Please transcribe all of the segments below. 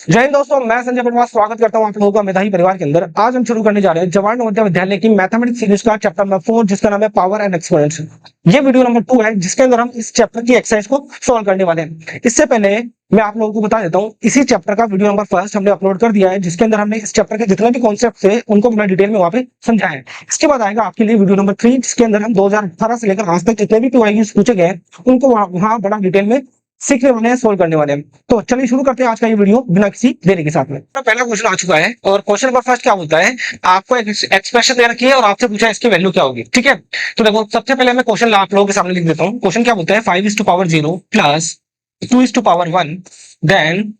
जय हिंद दोस्तों, मैं संजय वर्मा स्वागत करता हूं आप लोगों का मेधावी परिवार के अंदर। आज हम शुरू करने जा रहे हैं जवाहर नवोदय विद्यालय की मैथमेटिक्स सीरीज का चैप्टर नंबर 4 जिसका नाम है पावर एंड एक्सपोनेंट्स। ये वीडियो नंबर 2 है जिसके अंदर हम इस चैप्टर की एक्सरसाइज को सॉल्व करने वाले हैं। इससे पहले मैं आप लोगों को बता देता हूं, इसी चैप्टर का वीडियो नंबर 1 हमने अपलोड कर दिया है जिसके अंदर हमने इस चैप्टर के जितने भी कॉन्सेप्ट थे उनको पूरा डिटेल में वहां पे समझाया है। इसके बाद आएगा आपके लिए वीडियो नंबर 3 जिसके अंदर हम 2018 से लेकर आज तक जितने भी पीवाईक्यूज पूछे गए हैं उनको वहां बड़ा डिटेल में सीखने वाले हैं, सोल्व करने वाले हैं। तो चलिए शुरू करते हैं आज का ये वीडियो बिना किसी देरी के साथ में। तो पहला क्वेश्चन आ चुका है और क्वेश्चन नंबर फर्स्ट क्या बोलता है, आपको एक एक्सप्रेशन दे रखी है और आपसे पूछा है इसकी वैल्यू क्या होगी। ठीक है, तो देखो सबसे पहले मैं क्वेश्चन आप लोगों के सामने लिख देता हूँ। क्वेश्चन क्या बोलता है, 5:0 प्लस 2:1 देन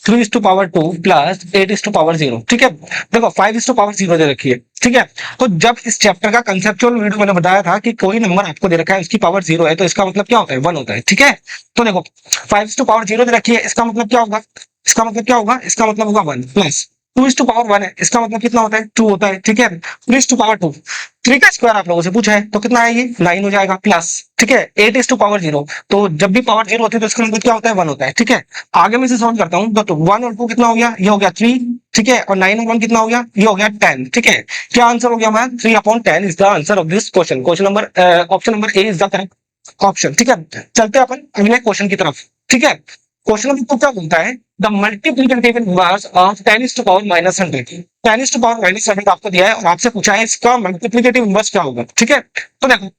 3:2 प्लस 8:0। ठीक है, देखो 5:0 दे रखी है। ठीक है, तो जब इस चैप्टर का कंसेप्चुअल वीडियो मैंने बताया था कि कोई नंबर आपको दे रखा है उसकी पावर 0 है तो इसका मतलब क्या होता है, 1 होता है। ठीक है, तो देखो 5:0 दे रखी है, इसका मतलब क्या होगा, इसका मतलब क्या होगा, इसका मतलब होगा 1 प्लस 2:1 है, इसका मतलब कितना होता है, 2 होता है। ठीक है, 3:2 3 का स्क्वायर आप लोगों से पूछा है तो कितना है, ये 9 हो जाएगा प्लस। ठीक है, 8:0, तो जब भी पावर 0 होती है तो इसका मतलब क्या होता है, 1 होता है। ठीक है, आगे मैं इसे सॉल्व करता हूँ तो 1 और 2 कितना हो गया, ये हो गया 3। ठीक है, और 9 और 1 कितना हो गया, ये हो गया 10। ठीक है, क्या आंसर हो गया हमारा, 3/10 is the answer of this question. Question number option number A is the correct option. ठीक है, चलते हैं अपन अगले क्वेश्चन की तरफ। ठीक है, क्वेश्चन नंबर 2 क्या बोलता है, द मल्टीप्लिकेटिव इनवर्स ऑफ 10⁻⁻100। 10⁻⁻100 आपको दिया है और आपसे पूछा है इसका मल्टीप्लिकेटिव इनवर्स क्या होगा। ठीक है, तो देखो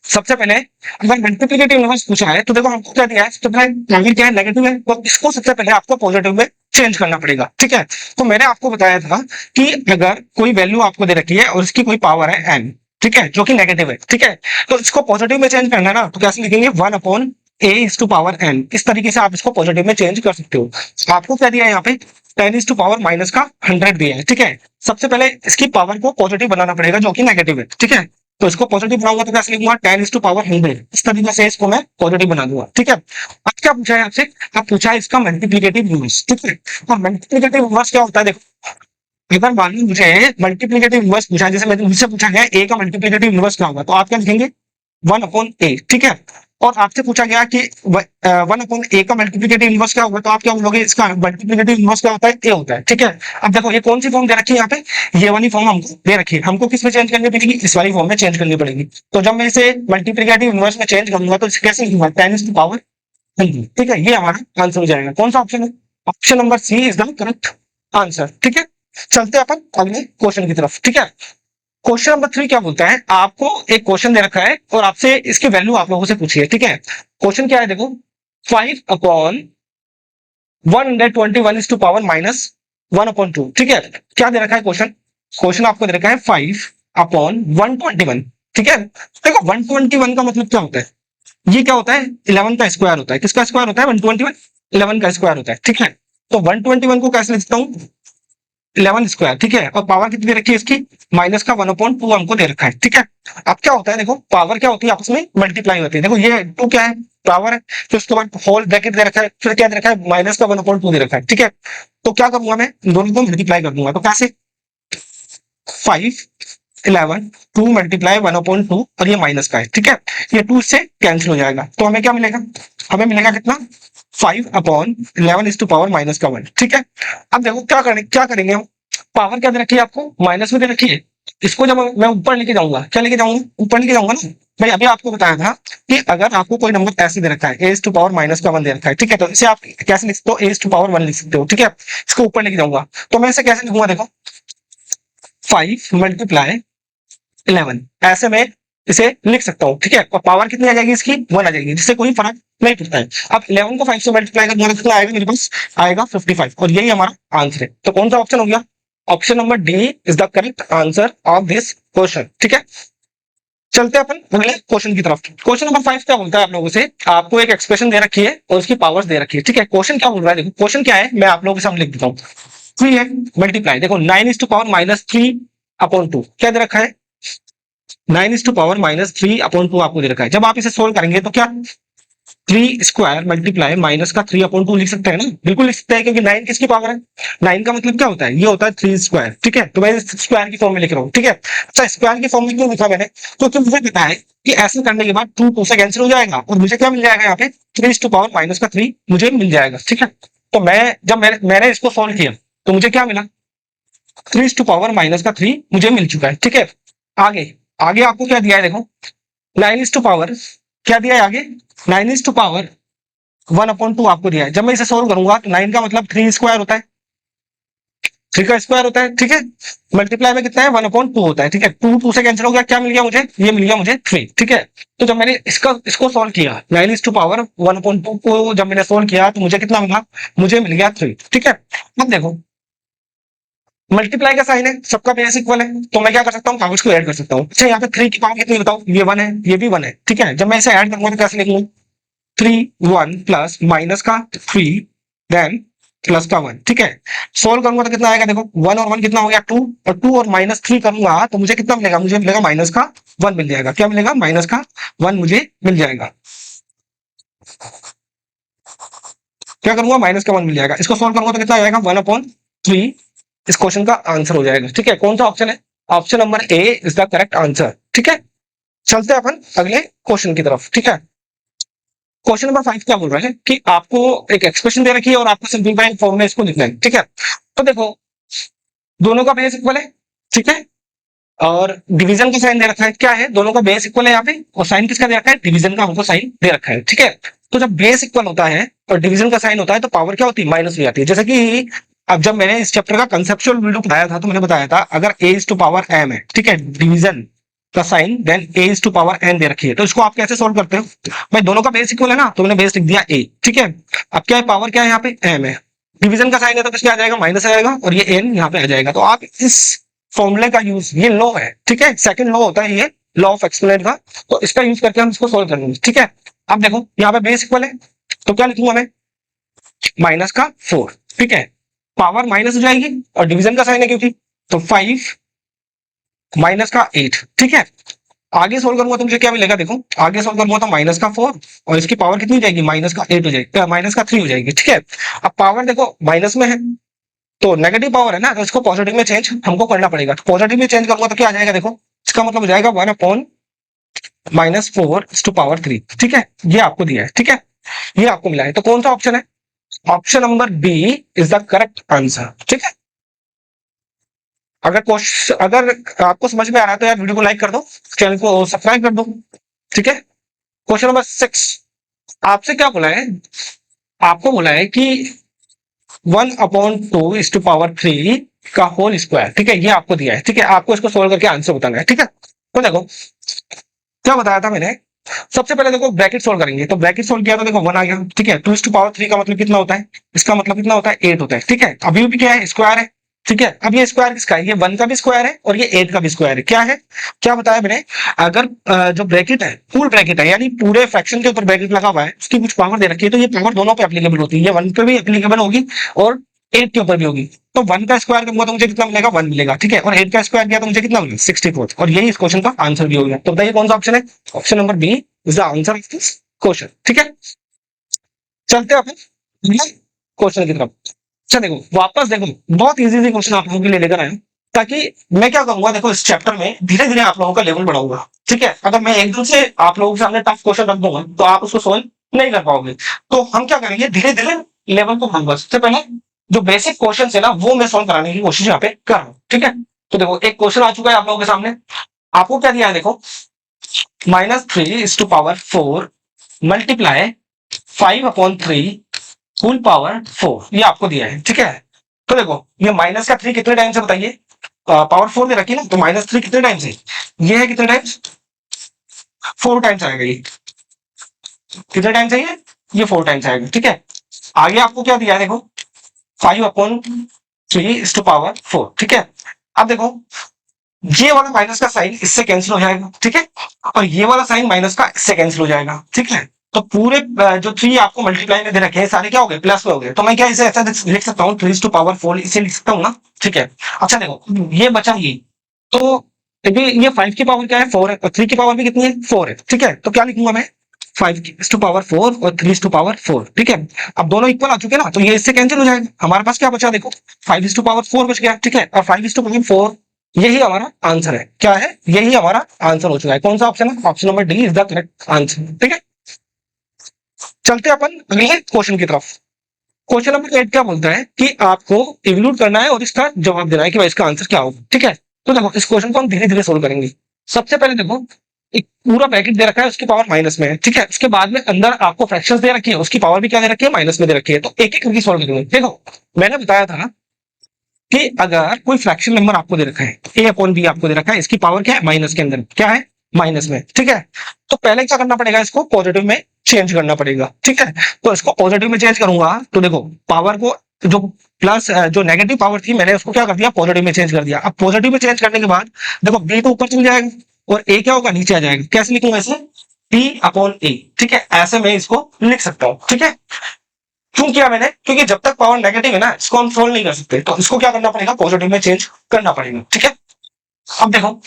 सबसे पहले अगर मल्टीप्लिकेटिव इनवर्स पूछा है तो देखो हमको क्या दिया है, तो आगे क्या है, नेगेटिव है, तो इसको सबसे पहले आपको पॉजिटिव में चेंज करना पड़ेगा। ठीक है, तो मैंने आपको बताया था कि अगर कोई वैल्यू आपको दे रखी है और इसकी कोई पावर है n, ठीक है, जो कि नेगेटिव है। ठीक है, तो इसको पॉजिटिव में चेंज करना है ना, तो कैसे लिखेंगे, 1/a⁻n। इस तरीके से आप इसको पॉजिटिव में चेंज कर सकते हो। आपको क्या दिया है यहाँ पे, 10⁻⁻100 दिया है। ठीक है, सबसे पहले इसकी पावर को पॉजिटिव बनाना पड़ेगा जो कि नेगेटिव है। ठीक है, तो इसको पॉजिटिव बनाऊंगा तो कैसे लिखूंगा, 10⁻100। इस तरीके से इसको मैं पॉजिटिव बना दूंगा। ठीक है, अब क्या पूछा है आपसे, अब पूछा है इसका मल्टीप्लिकेटिव इनवर्स। ठीक है, और मल्टीप्लिकेटिव इनवर्स क्या होता है, देखो अगर मान लो मुझे मल्टीप्लिकेटिव इनवर्स पूछा है, जैसे मुझसे पूछा गया ए का मल्टीप्लिकेटिव इनवर्स क्या होगा, तो आप क्या लिखेंगे, 1/a। ठीक है, और आपसे पूछा गया कि 1/a का मल्टीप्लिकेटिव इनवर्स क्या होगा, तो आप क्या बोलोगे, इसका मल्टीप्लिकेटिव इनवर्स क्या होता है, a होता है। ठीक है, अब देखो ये कौन सी फॉर्म दे रखी है यहाँ पे, ये वाली फॉर्म हमको दे रखी है, हमको किस में चेंज करनी पड़ेगी, इस वाली फॉर्म में चेंज करनी पड़ेगी। तो जब मैं इसे मल्टीप्लिकेटिव इनवर्स में चेंज करूंगा तो इसे कैसे लिखूंगा, 10⁻100। ठीक है, ये हमारा आंसर हो जाएगा। कौन सा ऑप्शन है, option number C is the correct answer. ठीक है, चलते हैं अपन अगले क्वेश्चन की तरफ। ठीक है, क्वेश्चन नंबर 3 क्या बोलता है, आपको एक क्वेश्चन दे रखा है और आपसे इसकी वैल्यू आप लोगों से पूछी है। ठीक है, क्वेश्चन क्या है, देखो 5/121 ठीक है, क्या दे रखा है क्वेश्चन, क्वेश्चन आपको दे रखा है 5/121। ठीक है, देखो 121 का मतलब क्या होता है, ये क्या होता है, 11 का स्क्वायर होता है। किसका स्क्वायर होता है, 121, 11 का स्क्वायर होता है। ठीक है, तो 121 को कैसे लिखता हूँ, 11 स्क्वायर। ठीक है, और पावर कितनी दे रखी है इसकी, माइनस का 1/2 हमको दे रखा है। ठीक है, अब क्या होता है, देखो पावर क्या होती है, आपस में मल्टीप्लाई होती है। देखो ये 2 क्या है, पावर है, फिर उसके बाद होल ब्रैकेट दे रखा है, फिर क्या दे रखा है, माइनस का 1/2 दे रखा है। ठीक है, तो क्या करूंगा मैं, दोनों को मल्टीप्लाई कर दूंगा, तो कैसे, 5 11 2 मल्टीप्लाई 1/2 और ये माइनस का है। ठीक है, ये 2 से कैंसिल हो जाएगा, तो हमें क्या मिलेगा, हमें मिलेगा कितना, 5/11 ठीक है, अब देखो क्या करेंगे हम, पावर क्या दे रखी है आपको, माइनस में दे रखी है, इसको जब मैं ऊपर लेके जाऊंगा, क्या लेके जाऊंगा, ऊपर लेके जाऊंगा ना। भाई अभी आपको बताया था कि अगर आपको कोई नंबर ऐसे दे रखा है, a⁻1 दे रखा है, ठीक है, तो इसे आप कैसे लिख सकते हो, a⁻1 लिख सकते हो। ठीक है, इसको ऊपर लेके जाऊंगा तो मैं इसे कैसे लिखूंगा, देखो 5 × 11 ऐसे में इसे लिख सकता हूँ। ठीक है, और पावर कितनी आ जाएगी इसकी, 1 आ जाएगी, जिससे कोई फर्क नहीं पड़ता है। अब 11 को 5 से मल्टीप्लाई कर दूंगा, कितना आएगा मेरे पास, आएगा 55, और यही हमारा आंसर है। तो कौन सा ऑप्शन हो गया, option number D is the correct answer of this question. ठीक है, चलते हैं अपन अगले क्वेश्चन की तरफ। क्वेश्चन नंबर 5 क्या बोलता है आप लोगों से, आपको एक एक्सप्रेशन दे रखी है और उसकी पावर्स दे रखी है। ठीक है, क्वेश्चन क्या बोल रहा है, देखो क्वेश्चन क्या है, मैं आप लोगों के सामने लिख देता हूँ। 3 है मल्टीप्लाई, देखो 9⁻³ क्या दे रखा है, 9⁻³ आपको दे रखा है। जब आप इसे सोल्व करेंगे तो क्या, 3 स्क्वायर मल्टीप्लाई माइनस का 3/2 लिख सकते हैं ना, बिल्कुल लिख सकते हैं, क्योंकि 9 किसकी पावर है, 9 का मतलब क्या होता है, ये होता है 3 स्क्वायर। ठीक है, तो मैं स्क्वायर की फॉर्म में लिख रहा हूँ। ठीक है, अच्छा स्क्वायर की फॉर्म में क्यों लिखा मैंने, तो मुझे पता है कि ऐसे करने के बाद 2 2 से कैंसिल हो जाएगा और मुझे क्या मिल जाएगा, यहाँ पे 3⁻³ मुझे मिल जाएगा। ठीक है, तो मैं जब मैंने इसको सॉल्व किया तो मुझे क्या मिला, 3 to power - 3 मुझे मिल चुका है। ठीक है, आगे आगे आपको क्या दिया है देखो, 9 is to power, क्या दिया है आगे, 9 is to power 1/2 आपको दिया है। जब मैं इसे सोल्व करूंगा तो 9 का मतलब 3 स्क्वायर होता है, 3 का स्क्वायर होता है। ठीक है, मल्टीप्लाई में कितना है, 1/2 होता है। ठीक है, 2 से कैंसिल हो गया, क्या मिल गया मुझे, ये मिल गया मुझे 3। ठीक है, तो जब मैंने इसको सोल्व किया, 9 is to power 1/2 को जब मैंने सोल्व किया तो मुझे कितना मिला, मुझे मिल गया 3। ठीक है, अब देखो मल्टीप्लाई का साइन है, सबका बेस इक्वल है, तो मैं क्या कर सकता हूँ, कागज को ऐड कर सकता हूँ। अच्छा, यहाँ पे 3 की पावर कितनी बताओ, ये 1 है, ये भी 1 है। ठीक है, जब मैं इसे ऐड करूंगा तो कैसे लिखूंगा, 3 1 प्लस माइनस का 3 देन प्लस का 1। ठीक है, सोल्व करूंगा तो कितना आएगा देखो, 1 और 1 कितना हो गया 2, और 2 और -3 करूंगा तो मुझे कितना मिलेगा, मुझे मिलेगा माइनस का 1 मिल जाएगा। क्या मिलेगा, माइनस का 1 मुझे मिल जाएगा। क्या करूंगा, माइनस का 1 मिल जाएगा। इसको सोल्व करूंगा तो कितना आएगा, 1/3 इस क्वेश्चन का आंसर हो जाएगा। ठीक है, कौन सा ऑप्शन है, option number A is the correct answer. ठीक है, चलते हैं अपन अगले क्वेश्चन की तरफ। ठीक है, क्वेश्चन नंबर 5 क्या बोल रहा है कि आपको एक एक्सप्रेशन दे रखी है और आपको सिंपलीफाइड फॉर्म में इसको लिखना है। ठीक है, तो देखो दोनों का बेस इक्वल है। ठीक है, और डिवीजन का साइन दे रखा है, क्या है, दोनों का बेस इक्वल है यहाँ पे, और साइन किसका दे रखा है, डिवीजन का हमको साइन दे रखा है। ठीक है, तो जब बेस इक्वल होता है और डिवीजन का साइन होता है तो पावर क्या होती है, माइनस हो जाती है। जैसे कि अब जब मैंने इस चैप्टर का कंसेप्चुअल वीडियो बनाया था तो मैंने बताया था, अगर a is to power m है, ठीक है, डिवीजन का sign then a is to power n दे रखी है, तो इसको आप कैसे सोल्व करते हो, भाई दोनों का बेस इक्वल है ना, तो मैंने बेस लिख दिया a। ठीक है, अब क्या है, पावर क्या है यहाँ पे, m है, डिवीजन का साइन है तो किसका आ जाएगा, माइनस आएगा, और ये n यहाँ पे आ जाएगा। तो आप इस फॉर्मूले का यूज, ये लॉ है, ठीक है, सेकंड लॉ होता है ये, लॉ ऑफ एक्सपोनेंट का, तो इसका यूज करके हम इसको सोल्व करेंगे। ठीक है, अब देखो यहाँ पे बेस इक्वल है तो क्या लिखूंगा मैं, -4। ठीक है, पावर माइनस हो जाएगी और डिवीजन का साइन है क्योंकि, तो 5 -8। ठीक है, आगे सोल्व करूंगा तो मुझे क्या मिलेगा, देखो आगे सोल्व करूंगा तो -4 और इसकी पावर कितनी हो जाएगी, -8 हो जाएगी, -3 हो जाएगी। ठीक है, अब पावर देखो माइनस में है तो नेगेटिव पावर है ना, तो इसको पॉजिटिव में चेंज हमको करना पड़ेगा। तो पॉजिटिव में चेंज करूंगा तो क्या आ जाएगा, देखो इसका मतलब हो जाएगा 1/-4 ठीक है, ये आपको दिया है। ठीक है, ये आपको मिला है, तो कौन सा ऑप्शन है, option number B is the correct answer. ठीक है, अगर आपको समझ में आ रहा है तो यार वीडियो को लाइक कर दो, चैनल को सब्सक्राइब कर दो। ठीक है, क्वेश्चन नंबर 6 आपसे क्या बोला है, आपको बोला है कि 1/2 का होल स्क्वायर। ठीक है, ये आपको दिया है। ठीक है, आपको इसको सोल्व करके आंसर बताना है। ठीक है, तो देखो क्या बताया था मैंने, सबसे पहले देखो ब्रैकेट सोल्व करेंगे, तो ब्रैकेट सोल्व किया तो देखो 1 आ गया। ठीक है, 2/3 का मतलब कितना होता है, इसका मतलब कितना होता है, 8 होता है। ठीक है, अभी भी क्या है, स्क्वायर है। ठीक है, अब ये स्क्वायर किसका है, ये 1 का भी स्क्वायर है और ये 8 का भी स्क्वायर है। क्या है, क्या बताया मैंने, अगर जो ब्रैकेट है फुल ब्रैकेट है, यानी पूरे फ्रैक्शन के ऊपर ब्रैकेट लगा हुआ है, उसकी कुछ पावर दे रखी है, तो ये पावर दोनों पे एप्लीकेबल होती है, ये 1 पे भी एप्लीकेबल होगी और 8 के ऊपर भी होगी। तो 1 का स्क्वायर करूंगा तो मुझे कितना मिलेगा, 1 मिलेगा। ठीक है, और 8 का स्क्वायर किया तो मुझे कितना मिलेगा, 64, और यही इस क्वेश्चन का आंसर भी हो गया। तो बताइए कौन सा ऑप्शन है, option number B is the answer of this question. ठीक है, चलते हैं अपन क्वेश्चन की तरफ। अच्छा देखो, वापस देखो, बहुत इजी क्वेश्चन आप लोगों के लिए लेकर आया हूं, ताकि मैं क्या करूंगा, देखो इस चैप्टर में धीरे धीरे आप लोगों का लेवल बढ़ाऊंगा। ठीक है, अगर मैं एकदम से आप लोगों के सामने टफ क्वेश्चन रख दूंगा तो आप उसको सोल्व नहीं कर पाओगे, तो हम क्या करेंगे, धीरे धीरे लेवल को बढ़ाऊंगा। सबसे पहले जो बेसिक क्वेश्चन है ना, वो मैं सोल्व कराने की कोशिश यहाँ पे कर रहा हूँ। ठीक है, तो देखो एक क्वेश्चन आ चुका है आप लोगों के सामने, आपको क्या दिया है, देखो -3/4 मल्टीप्लाई 5/3 फुल पावर 4, ये आपको दिया है। ठीक है, तो देखो ये माइनस का 3 कितने टाइम्स है बताइए, पावर 4 दे रखी है ना, तो -3 कितने टाइम्स है, ये है कितने टाइम्स, 4 टाइम्स आएगा। ये कितने टाइम्स है, ये 4 टाइम्स आएगा। ठीक है, आगे आपको क्या दिया है, देखो 5/3/4। ठीक है, अब देखो ये वाला माइनस का साइन इससे कैंसिल हो जाएगा। ठीक है, और ये वाला साइन माइनस का इससे कैंसिल हो जाएगा। ठीक है, तो पूरे जो 3 आपको मल्टीप्लाई में दे रखे हैं सारे क्या हो गए, प्लस में हो गए, तो मैं क्या इसे ऐसा लिख सकता हूँ, 3/4 इसे लिख सकता हूँ ना। ठीक है, अच्छा देखो ये बचा ये, तो ये 5 की पावर क्या है, 4 है, और 3 की पावर भी कितनी है, 4 है। ठीक है, तो क्या लिखूंगा मैं, 5/4 और 3/4। ठीक है, अब दोनों इक्वल आ चुके ना, तो ये इससे कैंसिल हो जाएगा, हमारे पास क्या बचा, देखो 5/4 बच गया। ठीक है, और 5/4 यही हमारा आंसर है। क्या है, यही हमारा आंसर हो चुका है। कौन सा ऑप्शन है, option number D is the correct answer. ठीक है, चलते अपन अगले क्वेश्चन की तरफ। क्वेश्चन नंबर 8 क्या बोलता है कि आपको इवल्यूट करना है और इसका जवाब देना है कि भाई इसका आंसर क्या होगा। ठीक है, तो देखो इस क्वेश्चन को हम धीरे धीरे सोल्व करेंगे। सबसे पहले देखो, एक पूरा ब्रैकेट दे रखा है, उसकी पावर माइनस में है। ठीक है, उसके बाद में अंदर आपको फ्रैक्शंस दे रखी है, उसकी पावर भी क्या दे रखी है, माइनस में दे रखी है। तो एक एक करके सोल्व करेंगे। देखो मैंने बताया था कि अगर कोई फ्रैक्शन नंबर आपको दे रखा है, ए अपॉन बी आपको दे रखा है, इसकी पावर क्या है, माइनस के अंदर क्या है, माइनस में। ठीक है, तो पहले क्या करना पड़ेगा, इसको पॉजिटिव में चेंज करना पड़ेगा। ठीक है, तो इसको पॉजिटिव में चेंज करूंगा तो देखो पावर को जो प्लस जो नेगेटिव पावर थी मैंने उसको क्या कर दिया, पॉजिटिव में चेंज कर दिया। अब पॉजिटिव में चेंज करने के बाद देखो बी तो ऊपर चल जाएगा और ए क्या होगा, नीचे आ जाएगा। कैसे लिखूंगा इसे, बी अपॉन ए। ठीक है, ऐसे मैं इसको लिख सकता हूं। ठीक है, क्यों किया मैंने, क्योंकि जब तक पावर नेगेटिव है ना इसको हम सोल्व नहीं कर सकते, तो इसको क्या करना पड़ेगा, पॉजिटिव में चेंज करना पड़ेगा। ठीक है, अब देखो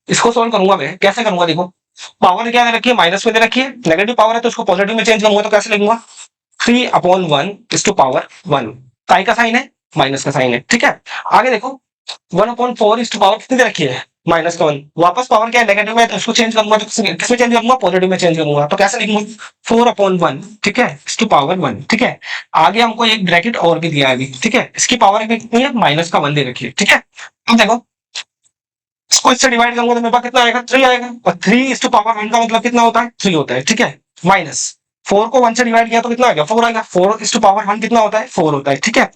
इसको सोल्व करूंगा मैं, कैसे करूंगा, देखो पावर क्या दे रखी है, माइनस में दे रखी है, नेगेटिव पावर है तो उसको पॉजिटिव में चेंज करूंगा तो कैसे लिखूंगा, 3/1 इज टू पावर 1। काई का साइन है, माइनस का साइन है। ठीक है, आगे देखो 1/4 इज टू पावर कितनी दे रखी है, माइनस का 1। वापस पावर क्या है, नेगेटिव में, तो इसको चेंज करूंगा तो किसमें चेंज करूंगा, पॉजिटिव में चेंज करूंगा। तो कैसे लिखूंगा, 4/1। ठीक है, इज टू पावर 1। ठीक है, आगे हमको एक ब्रैकेट और भी दिया है अभी। ठीक है, इसकी पावर कितनी है, माइनस का 1 दे रखी है। ठीक है, अब देखो इसको इससे डिवाइड करूंगा तो मेरे पास कितना आएगा, 3 आएगा। और 3:1 का मतलब कितना होता है, 3 होता है। ठीक है, माइनस 4 को 1 से डिवाइड किया तो कितना आ गया, 4 आएगा। 4:1 कितना होता है, 4 होता है। ठीक है,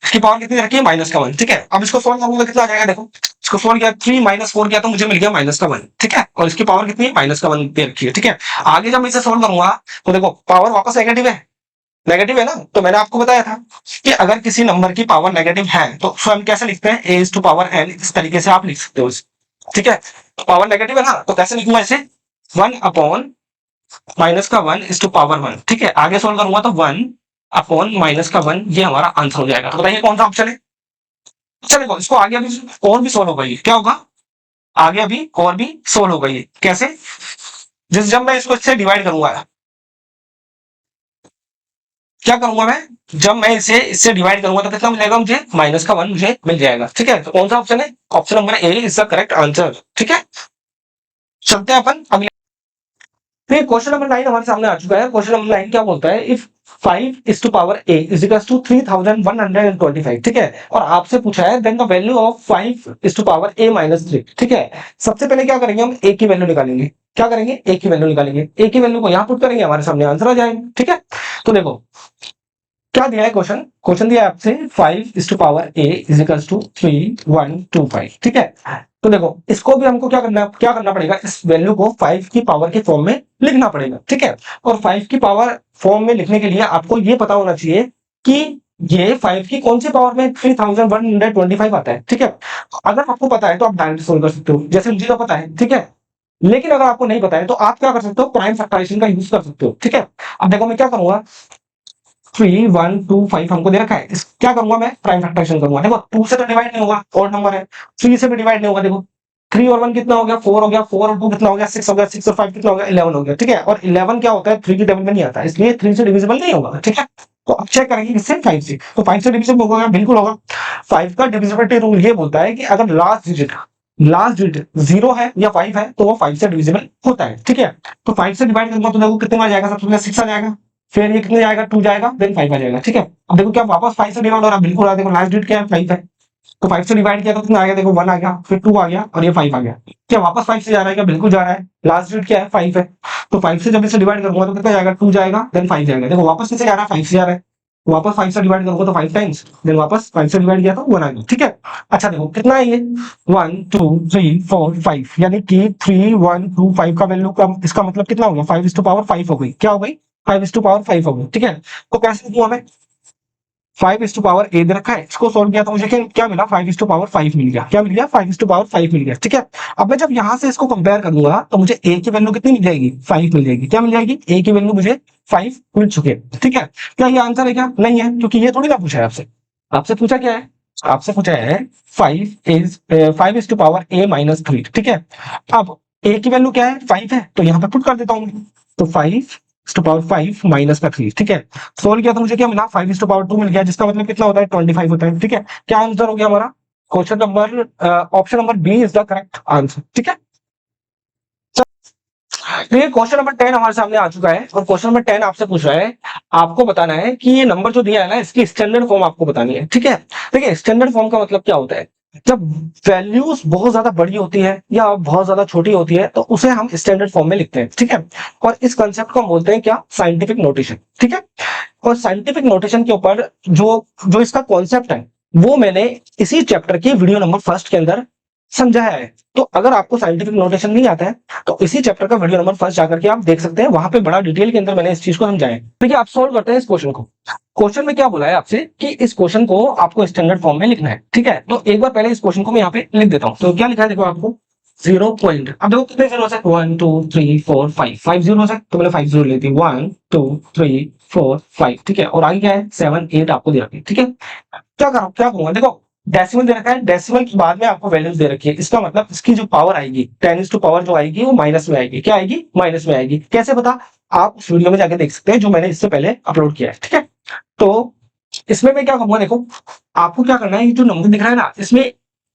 इसकी पावर कितनी रखी है, माइनस का 1। ठीक है, अब इसको सोल्व करूंगा कितना आ जाएगा, देखो इसको सोल्व किया 3 - 4 किया तो मुझे मिल गया माइनस का 1। ठीक है, और इसकी पावर कितनी है, माइनस का 1 दे रखी है। ठीक है, आगे जब मैं इसे सोल्व करूंगा तो देखो पावर वापस नेगेटिव है, नेगेटिव है ना, तो मैंने आपको बताया था कि अगर किसी नंबर की पावर नेगेटिव है तो उसको हम कैसे लिखते हैं, a is to power n। इस तरीके से आप लिख सकते हो। ठीक है, तो पावर नेगेटिव है ना, तो कैसे लिखूंगा इसे, 1/- माइनस का 1 इज टू पावर 1। ठीक है, आगे सोल्व करूंगा तो 1/- का 1, ये हमारा आंसर हो जाएगा। तो बताइए कौन सा ऑप्शन है। चलिए इसको आगे अभी और भी सोल्व होगा, ये क्या होगा, आगे अभी और भी सोल्व होगा। ये कैसे, जब मैं इसको इससे डिवाइड करूंगा, क्या करूंगा मैं, जब मैं इसे इससे डिवाइड करूंगा तो कितना मिलेगा मुझे, माइनस का 1 मुझे मिल जाएगा। ठीक है, तो कौन सा ऑप्शन है, option number A is the correct answer. ठीक है, चलते हैं अपन अगले। फिर क्वेश्चन नंबर 9 हमारे सामने आ चुका है। क्वेश्चन नंबर 9 क्या बोलता है, if 5 is to power a is equal to 3125। ठीक है, और आपसे पूछा है then the value of 5 is to power a minus 3। ठीक है, सबसे पहले क्या करेंगे, हम a की वैल्यू निकालेंगे। क्या करेंगे, a की वैल्यू निकालेंगे। a की वैल्यू को यहां पुट करेंगे, हमारे सामने आंसर आ जाएगा। ठीक है, तो देखो क्या दिया है, क्वेश्चन क्वेश्चन दिया है आपसे 5 is to power a is equal to 3125। ठीक है, तो देखो इसको भी हमको क्या करना पड़ेगा, इस वैल्यू को 5 की पावर के फॉर्म में लिखना पड़ेगा। ठीक है, और 5 की पावर फॉर्म में लिखने के लिए आपको ये पता होना चाहिए कि ये 5 की कौन सी पावर में 3125 आता है। ठीक है, अगर आपको पता है तो आप डायरेक्ट सोल्व कर सकते हो, जैसे मुझे तो पता है। ठीक है, लेकिन अगर आपको नहीं पता है तो आप क्या कर सकते हो, प्राइम फैक्टराइजेशन का यूज कर सकते हो। ठीक है, अब देखो मैं क्या करूंगा, 3125 हमको दे रखा है, इस क्या करूंगा मैं, प्राइम फैक्टराइजेशन करूंगा। देखो 2 से तो डिवाइड नहीं होगा, और नंबर है, 3 से भी डिवाइड नहीं होगा। देखो 3 और 1 कितना हो गया, 4 हो गया, 4 और 2 कितना हो गया, 6 हो गया, 6 और 5 कितना हो गया, 11 हो गया। ठीक है, और 11 क्या होता है, 3 की टेबल में नहीं आता, इसलिए 3 से डिविजिबल नहीं होगा। ठीक है, तो अब चेक करेंगे किससे, 5 से। तो 5 से डिविजिबल होगा, बिल्कुल होगा। 5 का डिविजिबिलिटी रूल ये बोलता है कि अगर लास्ट डिजिट 0 है या 5 है तो वो 5 से डिविजिबल होता है। ठीक है, तो 5 से डिवाइड करूंगा तो देखो कितना आ जाएगा, सबसे पहले 6 आ जाएगा, फिर ये कितने जाएगा, 2 जाएगा, देन 5 आ जाएगा। ठीक है, अब देखो क्या वापस 5 से डिवाइड हो रहा है, बिल्कुल आ रहा है। देखो लास्ट डिजिट क्या है, 5 है, तो 5 से डिवाइड किया तो कितना आ गया, देखो 1 आ गया, फिर 2 आ गया और ये 5 आ गया। क्या वापस 5 से जा रहा है क्या, बिल्कुल जा रहा है। लास्ट डिजिट क्या है, 5 है, तो 5 से जब इसे डिवाइड करूंगा तो कितना जाएगा, 2 जाएगा, देन 5 जाएगा। देखो वापस किसे जा रहा है, 5 से जा रहा है, वापस 5 से डिवाइड करूंगा तो 5 टाइम्स, देन वापस 5 से डिवाइड किया तो 1 आ गया। ठीक है, अच्छा देखो कितना है ये, 1 2 3 4 5, यानी कि 3 1 2 5 का वैल्यू का इसका मतलब कितना हो गया, 5 इज टू पावर 5 हो गई। क्या हो गई, 5 इज टू पावर 5 हो गई। ठीक है, तो कैसे लिखूं हमें, 5 इज टू पावर ए दे रखा है, इसको सोल्व किया तो मुझे क्या मिला, 5 इज टू पावर 5 मिल गया। क्या मिल गया, 5 इज टू पावर 5 मिल गया। ठीक है, अब मैं जब यहां से इसको कंपेयर करूंगा तो मुझे ए की वैल्यू कितनी मिल जाएगी, 5 मिल जाएगी। क्या मिल जाएगी, ए की वैल्यू मुझे 5 मिल चुके हैं। ठीक है, क्या ये आंसर है, क्या नहीं है, क्योंकि ये थोड़ी ना पूछा है आपसे। आपसे पूछा क्या है, आपसे पूछा है 5 is to power A minus 3। ठीक है, अब ए की वैल्यू क्या है, 5 है, तो यहां पर पुट कर देता हूं। तो 5 टू पावर 5 माइनस का 3। ठीक है, सोल्व किया तो मुझे क्या मिला, 5 टू पावर 2 मिल गया, जिसका मतलब कितना होता है, 25 होता है। ठीक है, क्या आंसर हो गया हमारा, question number option number B is the correct answer. ठीक है, तो ये क्वेश्चन नंबर 10 हमारे सामने आ चुका है और क्वेश्चन नंबर 10 आपसे पूछ रहा है, आपको बताना है कि ये नंबर जो दिया है ना इसकी स्टैंडर्ड फॉर्म आपको बतानी है। ठीक है, देखिए स्टैंडर्ड फॉर्म का मतलब क्या होता है, जब वैल्यूज बहुत ज्यादा बड़ी होती है या बहुत ज्यादा छोटी होती है तो उसे हम स्टैंडर्ड फॉर्म में लिखते हैं। ठीक है, और इस कंसेप्ट को हम बोलते हैं क्या, साइंटिफिक नोटेशन। ठीक है, और साइंटिफिक नोटेशन के ऊपर जो जो इसका कॉन्सेप्ट है वो मैंने इसी चैप्टर के वीडियो नंबर फर्स्ट के अंदर समझाया है। तो अगर आपको साइंटिफिक नोटेशन नहीं आता है तो इसी चैप्टर का वीडियो नंबर फर्स्ट जाकर के आप देख सकते हैं, वहां पे बड़ा डिटेल के अंदर मैंने इस चीज को समझाया है। देखिए आप सोल्व करते हैं इस क्वेश्चन को। क्वेश्चन में क्या बोला है आपसे कि इस क्वेश्चन को आपको स्टैंडर्ड फॉर्म में लिखना है। ठीक है, तो एक बार पहले इस क्वेश्चन को मैं यहाँ पे लिख देता हूँ। तो क्या लिखा है देखो आपको, 0 पॉइंट, अब देखो कितने जीरो है, 1 2 3 4 5, 5 जीरो है तो मैंने 5 जीरो लेती, 1 2 3 4 5। ठीक है, और आगे क्या है, 7 8 आपको दे रखी है। ठीक है, क्या करूंगा, देखो डेसिमल दे रखा है, डेसिमल के बाद में आपको वैल्यूज दे रखी है, इसका मतलब इसकी जो पावर आएगी 10 टू पावर जो आएगी वो माइनस में आएगी। क्या आएगी, माइनस में आएगी। कैसे पता, आप उस वीडियो में जाके देख सकते हैं जो मैंने इससे पहले अपलोड किया है। ठीक है, तो इसमें मैं क्या करूंगा, देखो आपको क्या करना है, ये जो नंबर दिख रहा है ना इसमें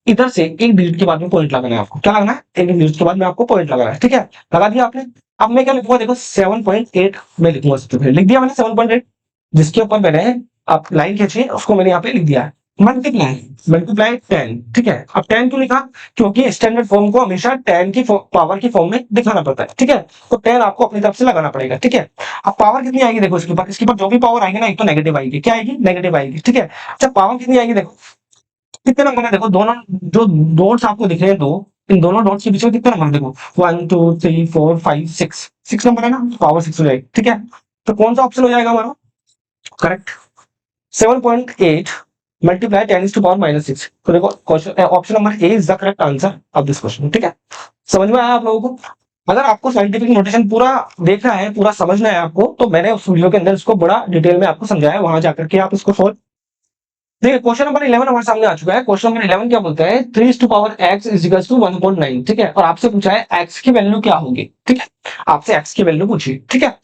इधर से एक डिजिट के बाद में पॉइंट लगाना है। आपको क्या लगाना है, एक डिजिट के बाद में आपको पॉइंट लगाना है। ठीक है, लगा दिया आपने। अब मैं क्या लिखूंगा, देखो 7.8 मैं लिखूंगा, सबसे पहले लिख दिया मैंने 7.8, जिसके ऊपर मैंने आप लाइन खींची उसको मैंने यहाँ पे लिख दिया है, मल्टीप्लाई मल्टीप्लाई 10। ठीक है, अब 10 क्यों लिखा, क्योंकि स्टैंडर्ड फॉर्म को हमेशा 10 की पावर की फॉर्म में दिखाना पड़ता है। ठीक है, तो 10 आपको अपनी तरफ से लगाना पड़ेगा। ठीक है, अब पावर कितनी आएगी, देखो इसके ऊपर जो भी पावर आएगी ना, एक तो नेगेटिव आएगी। क्या आएगी, नेगेटिव आएगी। ठीक है, अच्छा पावर कितनी आएगी, देखो कितने नंबर है, देखो दोनों जो डॉट्स आपको दिख रहे हैं दो, इन दोनों डॉट्स के बीच में कितने नंबर, देखो 1 2 3 4 5 6, 6 नंबर है ना, पावर 6 हो जाएगी। ठीक है, तो कौन सा ऑप्शन हो जाएगा हमारा correct, 7.8 multiply 10 to power minus 6। तो देखो question option number A is the correct answer of this question. ठीक है, समझ में आया आप लोगों को। अगर आपको साइंटिफिक नोटेशन पूरा देखना है, पूरा समझना है आपको, तो मैंने उस वीडियो के अंदर इसको बड़ा डिटेल में आपको समझाया, वहां जाकर के आप इसको सोल्व। देखिए क्वेश्चन नंबर 11 हमारे सामने आ चुका है। क्वेश्चन नंबर 11 क्या बोलता है, 3 to power x is equal to 1.9। ठीक है, और आपसे पूछा है x की वैल्यू क्या होगी। ठीक है, आपसे x की वैल्यू पूछी। ठीक है,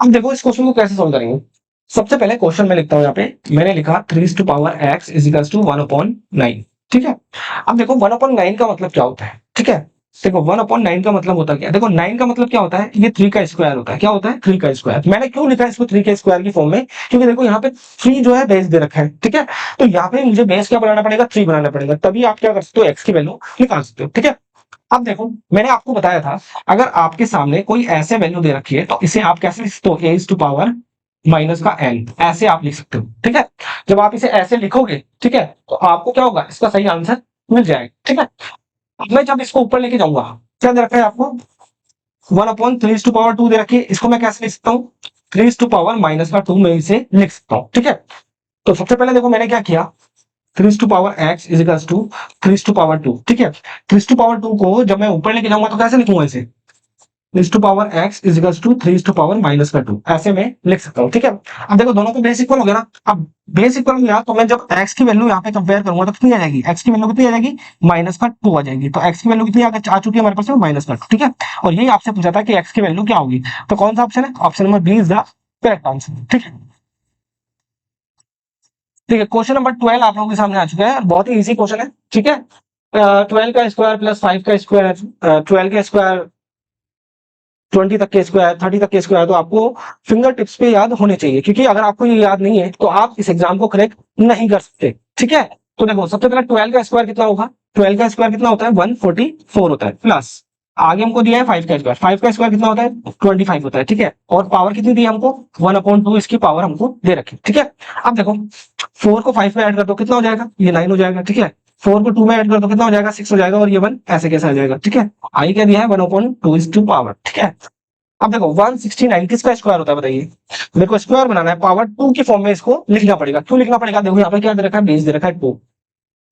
अब देखो इस क्वेश्चन को कैसे सोल्व करेंगे। सबसे पहले क्वेश्चन में लिखता हूं, यहाँ पे मैंने लिखा 3 to power x is equal to 1/9। ठीक है, अब देखो 1/9 का मतलब क्या होता है। ठीक है, देखो 1/9 का मतलब होता है क्या, देखो 9 का मतलब क्या होता है, ये 3 का स्क्वायर होता है। क्या होता है, 3 का स्क्वायर। मैंने क्यों लिखा है इसको 3 के स्क्वायर की फॉर्म में, क्योंकि देखो यहाँ पे 3 जो है बेस दे रखा है। ठीक है, तो यहाँ पे मुझे बेस क्या बनाना पड़ेगा, 3 बनाना पड़ेगा, तभी आप क्या कर सकते हो, एक्स की वैल्यू निकाल सकते हो। ठीक है, अब देखो मैंने आपको बताया था, अगर आपके सामने कोई ऐसे वैल्यू दे रखी है तो इसे आप कैसे लिख सकते हो, ए टू पावर माइनस का एन, ऐसे आप लिख सकते हो। ठीक है, जब आप इसे ऐसे लिखोगे, ठीक है, तो आपको क्या होगा, इसका सही आंसर मिल जाएगा। ठीक है, अब मैं जब इसको ऊपर लेके जाऊंगा, क्या दे रखा है आपको, 1/3 टू पावर 2 दे रखी है, इसको मैं कैसे लिख सकता हूँ, 3 टू पावर माइनस का 2 में इसे लिख सकता हूँ। ठीक है, तो सबसे पहले देखो मैंने क्या किया, 3 to power x is equal to 3 to power 2। ठीक है, 3 टू पावर 2 को जब मैं ऊपर लेके जाऊंगा तो कैसे लिखूंगा इसे, 3 to power x is equal to 3 to power minus का 2, ऐसे में लिख सकता हूँ। ठीक है, अब देखो दोनों को बेस इक्वल हो गया ना, अब बेस इक्वल हो गया तो मैं जब x की वैल्यू यहाँ पे कंपेयर करूंगा तो कितनी आ जाएगी, x की वैल्यू कितनी आ जाएगी, माइनस का 2 आ जाएगी। तो x की वैल्यू कितनी आ चुकी है हमारे पास, माइनस का 2। ठीक है, और यही आपसे पूछा था कि x की वैल्यू क्या होगी, तो कौन सा ऑप्शन है, option number B is the correct answer. ठीक है, ठीक है, क्वेश्चन नंबर 12 आप लोगों के सामने आ चुका है, बहुत ही इजी क्वेश्चन है। ठीक है, 12 का स्क्वायर प्लस 5 का स्क्वायर, 12 का स्क्वायर 20 तक के स्क्वायर, 30 तक के स्क्वायर, तो आपको फिंगर टिप्स पे याद होने चाहिए, क्योंकि अगर आपको ये याद नहीं है तो आप इस एग्जाम को करेक्ट नहीं कर सकते। ठीक है, तो देखो सबसे पहले 12 का स्क्वायर कितना होगा, 12 का स्क्वायर कितना होता है, 144 होता है, प्लस आगे हमको दिया है 5 का स्क्वायर, 5 का स्क्वायर कितना होता है, 25 होता है। ठीक है, और पावर कितनी दी है हमको, 1/2 इसकी पावर हमको दे रखी। ठीक है, अब देखो 4 को 5 में ऐड कर दो कितना हो जाएगा, ये 9 हो जाएगा। ठीक है, 4 को 2 में ऐड कर दो कितना हो जाएगा, 6 हो जाएगा, और ये 1 ऐसे कैसे आ जाएगा। ठीक है, आई क्या दिया है, 1/2 इज टू पावर। ठीक है, अब देखो 169 किसका स्क्वायर होता है बताइए, मेरे को स्क्वायर बनाना है, पावर 2 की फॉर्म में इसको लिखना पड़ेगा। क्यों लिखना पड़ेगा, देखो यहाँ पे क्या दे रखा है, बेस दे रखा है 2,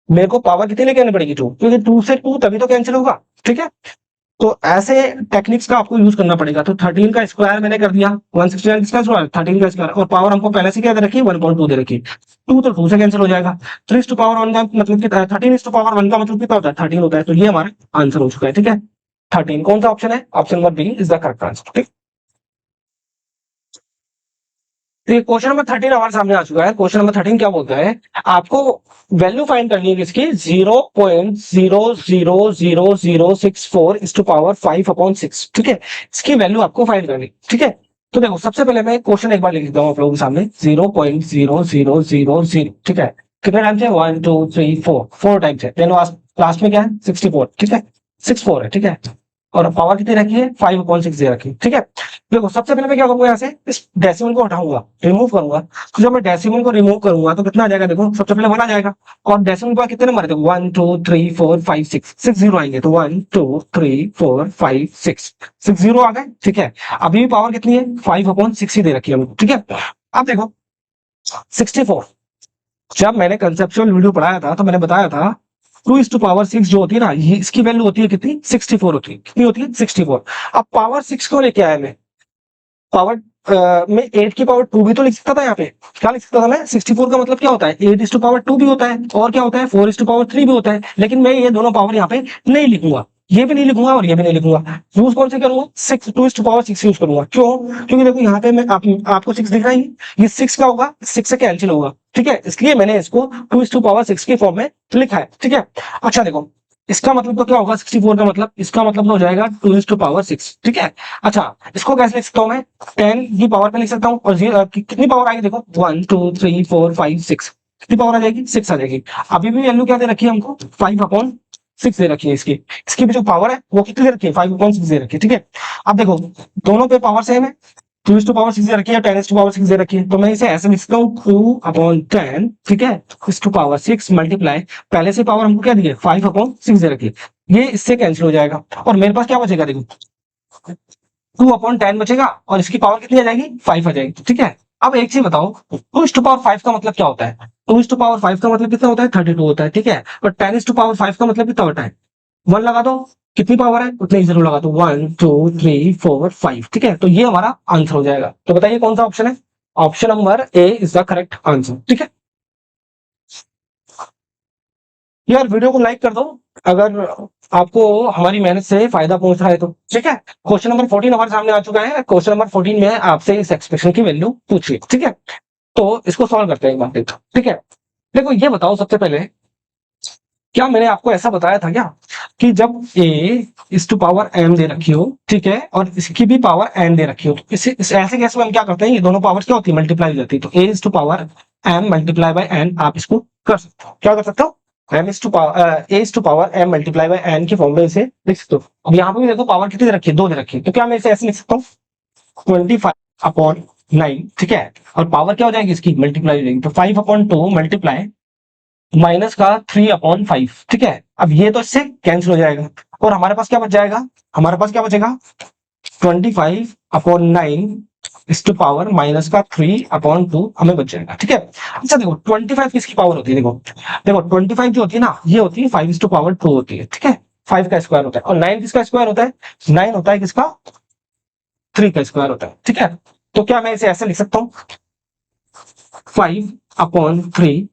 मेरे को पावर कितनी लेके आनी पड़ेगी 2, क्योंकि 2 से 2 तभी तो कैंसिल होगा। ठीक है, तो ऐसे टेक्निक्स का आपको यूज करना पड़ेगा। तो 13 का स्क्वायर मैंने कर दिया, 169 किसका स्क्वायर, 13 का स्क्वायर, और पावर हमको पहले से क्या दे रखी है, 1/2 दे रखी है, 2 तो 2 से कैंसिल हो जाएगा। 3 टू पावर 1 का मतलब कितना है, 13 टू पावर 1 का मतलब कितना होता है, 13 होता है। तो ये हमारा आंसर हो चुका है। ठीक है, 13 कौन सा ऑप्शन है, option number B is the correct answer. ठीक, तो ये क्वेश्चन नंबर 13 हमारे सामने आ चुका है। क्वेश्चन नंबर 13 क्या बोलता है, आपको वैल्यू फाइंड करनी है किसकी, 0.0000064 इस टू पावर 5/6। ठीक है, इसकी वैल्यू आपको फाइंड करनी। ठीक है, तो देखो सबसे पहले मैं क्वेश्चन एक बार लिख देता हूँ आप लोगों के सामने, 0.0000। ठीक है, कितने टाइम्स है, 1 2 3 4, 4 टाइम्स है। देन लास्ट में क्या है, 64। ठीक है, 64 है। ठीक है, और पावर कितनी रखी है, 5/6 दे रखी है। ठीक है, देखो सबसे पहले मैं क्या करूंगा, यहाँ से इस डेसिमल को हटाऊंगा, रिमूव करूंगा। तो जब मैं डेसिमल को रिमूव करूंगा तो कितना आ जाएगा, देखो सबसे पहले 1 आ जाएगा। और डेसिमल के बाद कितने नंबर है, 1 2 3 4 5 6, 6 जीरो आएंगे। तो 1 2 3 4 5 6, 6 जीरो आ गए। ठीक है, अभी भी पावर कितनी है, 5/6 ही दे रखी है। ठीक है, अब देखो 64, जब मैंने कंसेप्चुअल वीडियो पढ़ाया था तो मैंने बताया था 2:6 जो होती है ना, ये इसकी वैल्यू होती है कितनी, 64 होती है। कितनी होती है, 64। अब पावर 6 को लेके आया मैं, पावर में 8 की पावर 2 भी तो लिख सकता था। यहाँ पे क्या लिख सकता था मैं, 64 का मतलब क्या होता है, 8:2 भी होता है, और क्या होता है, 4:3 भी होता है। लेकिन मैं ये दोनों पावर यहाँ पे नहीं लिखूंगा, ये भी नहीं लिखूंगा और ये भी नहीं लिखूंगा। यूज कौन से करूंगा, 2:6 यूज करूंगा। क्यों, क्योंकि देखो यहाँ पे मैं आपको 6 दिख रहा है, ये 6 का होगा, 6 से कैंसिल होगा। ठीक है, इसलिए मैंने इसको 2:6 के फॉर्म में लिखा है। ठीक है, अच्छा देखो इसका मतलब तो क्या होगा, 64 का मतलब, इसका मतलब तो हो जाएगा 2:6। ठीक है, अच्छा इसको कैसे लिख सकता हूँ मैं, 10 की पावर पे लिख सकता हूँ। और कितनी पावर आएगी, देखो 1 2 3 4 5 6, कितनी पावर आ जाएगी, 6 आ जाएगी। अभी भी वैल्यू क्या दे रखी है हमको, 5/6 दे रखी है। इसकी इसकी भी जो पावर है वो कितनी दे रखी है, 5/6 दे रखी है। ठीक है, अब देखो दोनों पे पावर सेम है, 2:6 दे रखी है, 10:6 दे रखी है। तो मैं इसे ऐसे लिख सकता हूँ 2/10। ठीक है, 2/6 मल्टीप्लाई, पहले से पावर हमको क्या दी है, 5/6 दे रखी है, ये इससे कैंसिल हो जाएगा। और मेरे पास क्या बचेगा, देखो 2/10 बचेगा, और इसकी पावर कितनी आ जाएगी, 5 आ जाएगी। ठीक है, अब एक चीज बताओ, 2:5 का मतलब क्या होता है, 2:5 का मतलब कितना होता है, 32 होता है। ठीक है, और 10:5 का मतलब कितना होता है, 1 लगा दो, कितनी पावर है उतने ही जरूर लगा दो, 1 2 3 4 5। ठीक है, तो ये हमारा आंसर हो जाएगा। तो बताइए कौन सा ऑप्शन है, option number A is the correct answer. ठीक है यार, वीडियो को लाइक कर दो अगर आपको हमारी मेहनत से फायदा पहुंच रहा है तो। ठीक है, क्वेश्चन नंबर 14 हमारे सामने आ चुका है। क्वेश्चन नंबर 14 में आपसे इस एक्सप्रेशन की वैल्यू पूछिए। ठीक है, तो इसको सॉल्व करते हैं एक बार देखो। ठीक है, देखो ये बताओ सबसे पहले, क्या मैंने आपको ऐसा बताया था क्या, कि जब a⁻m दे रखी हो, ठीक है, और इसकी भी पावर n दे रखी हो, तो इस ऐसे केस में हम क्या करते हैं, ये दोनों पावर क्या होती है, मल्टीप्लाई हो जाती है। तो a⁻m मल्टीप्लाई बाय n आप इसको कर सकते हो, क्या कर सकते हो, a⁻m मल्टीप्लाई बाय n की फॉर्म में इसे लिख सकते हो। अब यहाँ पे भी देखो पावर कितनी दे रखी है, 2 दे रखी है, तो क्या मैं इसे ऐसे लिख सकता हूँ, 25/9। ठीक है, और पावर क्या हो जाएगी इसकी, मल्टीप्लाई हो जाएगी। तो 5/2 मल्टीप्लाई माइनस का 3/5। ठीक है, अब ये तो इससे कैंसिल हो जाएगा, और हमारे पास क्या बच जाएगा, हमारे पास क्या बचेगा, 25/9 इस टू पावर माइनस का 3/2 हमें बच जाएगा। ठीक है, अच्छा देखो 25 किसकी पावर होती है, देखो देखो 25 जो होती है ना, ये होती है 5/2 होती है। ठीक है, 5 का स्क्वायर होता है, और 9 किसका स्क्वायर होता है, 9 होता है किसका, 3 का स्क्वायर होता है। ठीक है, तो क्या मैं इसे ऐसे लिख सकता हूँ, 5/3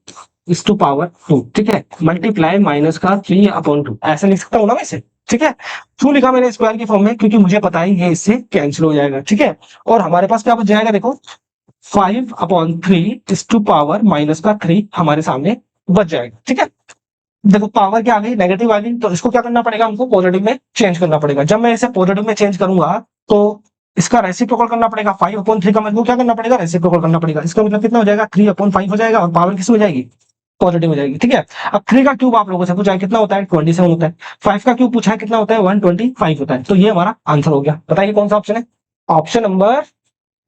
इस टू पावर 2। ठीक है, मल्टीप्लाई माइनस का 3/2, ऐसे लिख सकता हूँ ना वैसे। ठीक है, क्यों लिखा मैंने स्क्वायर की फॉर्म में, क्योंकि मुझे पता है ये इससे कैंसिल हो जाएगा। ठीक है, और हमारे पास क्या बच जाएगा, देखो 5/3 इस टू पावर माइनस का 3 हमारे सामने बच जाएगा। ठीक है, देखो पावर क्या आ गई, नेगेटिव आ गई, तो इसको क्या करना पड़ेगा, हमको पॉजिटिव में चेंज करना पड़ेगा। जब मैं इसे पॉजिटिव में चेंज करूंगा तो इसका रेसिप्रोकल करना पड़ेगा, 5/3 का मतलब क्या करना पड़ेगा, रेसिप्रोकल करना पड़ेगा। इसका मतलब कितना हो जाएगा, 3/5 हो जाएगा, और पावर किस हो जाएगी, पॉजिटिव हो जाएगी। ठीक है, अब 3 का क्यूब आप लोगों से पूछा है कितना होता है, 27 होता है। 5 का क्यूब पूछा है कितना होता है, 125 होता है। तो ये हमारा आंसर हो गया। बताइए कौन सा ऑप्शन है, ऑप्शन नंबर,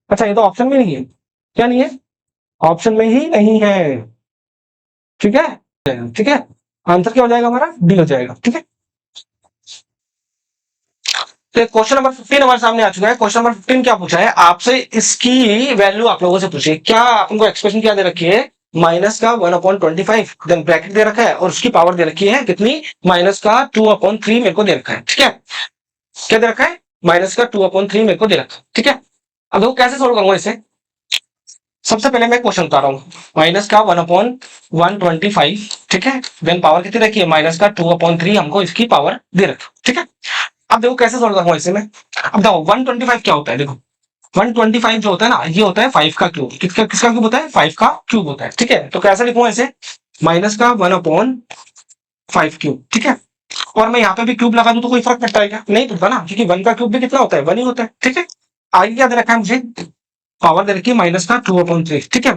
अच्छा ये तो ऑप्शन में नहीं है, क्या नहीं है, ऑप्शन में ही नहीं है। ठीक है, ठीक है, आंसर क्या हो जाएगा हमारा, डी हो जाएगा। ठीक है, तो क्वेश्चन नंबर 15 हमारे सामने आ चुका है। क्वेश्चन नंबर 15 क्या पूछा है आपसे, इसकी वैल्यू आप लोगों से पूछिए। क्या आपको एक्सप्रेशन क्या दे रखी है, माइनस का 1/25, देन ब्रैकेट दे रखा है, और उसकी पावर दे रखी है कितनी, माइनस का 2/3 मेरे को दे रखा है। ठीक है, क्या दे रखा है, माइनस का 2/3 मेरे को दे रखा है। ठीक है, अब देखो कैसे सोल्व करूंगा इसे। सबसे पहले मैं क्वेश्चन बता रहा हूँ, माइनस का 1/125। ठीक है, देन पावर कितनी रखी है, माइनस का 2/3 हमको इसकी पावर दे रखी। ठीक है, अब देखो कैसे सोल्व करूंगा इसे मैं। अब देखो 125 क्या होता है, देखो 125 जो होता है ना, ये होता है 5 का क्यूब। किसका किसका क्यूब होता है? 5 का क्यूब होता है। ठीक है, तो कैसे लिखूंगा इसे? माइनस का 1/5 क्यूब। ठीक है, और मैं यहाँ पे भी क्यूब लगा दूं तो कोई फर्क पड़ता है क्या? नहीं पड़ता ना, क्योंकि 1 का क्यूब भी कितना होता है? 1 ही होता है। ठीक है, आगे क्या दे रखा है मुझे? पावर दे रखी है माइनस का 2/3। ठीक है,